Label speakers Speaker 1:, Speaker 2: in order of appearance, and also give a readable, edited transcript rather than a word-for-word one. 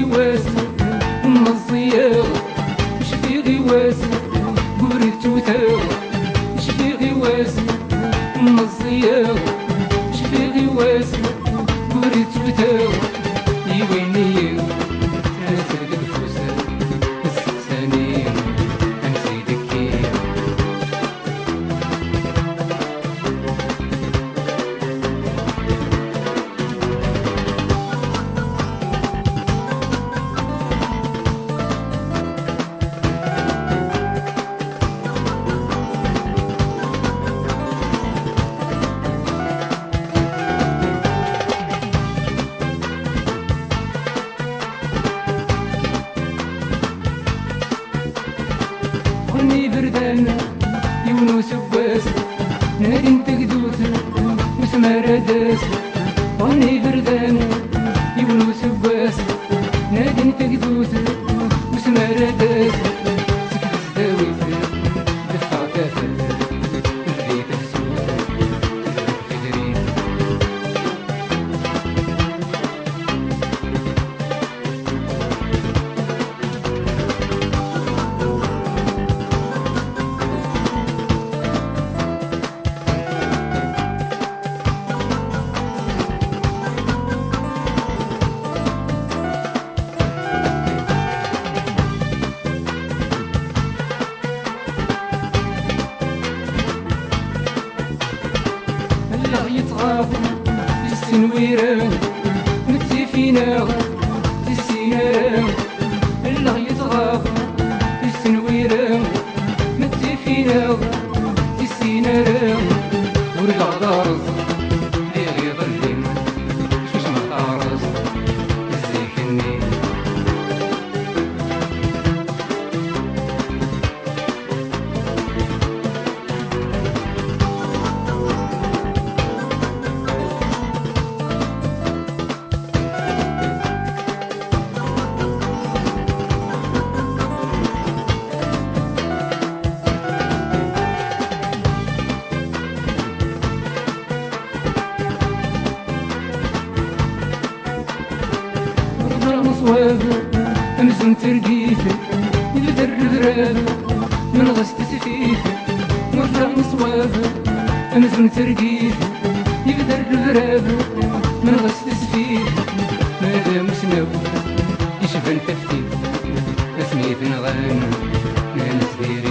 Speaker 1: غواس من الصياغ شفي غواس قوري توتاغ شفي غواس من الصياغ شفي غواس قوري توتاغ يويني نسلك فوسا السكساني أنسيدك كيف غني بردان يونو سواس نادي انت قدوس مسمار داس غني بردان يونو سواس نادي انت قدوس مسمار داس سكت زداويت دفع دافع البيت السوس في دريم الله يتغاض في السنويران متسيفينا في السيناران الله يتغاض في السنويران متسيفينا في السيناران ورجع دارس لي غير ظلم شوش ما تعرس الزيكني صواب امزن ترقيف يبدر الغراب من غسل سفيف مرفع صواب امزن ترقيف يبدر الغراب من غسل سفيف ماذا مسنو يشبه التفتيت اسمي في نغان نانس ديري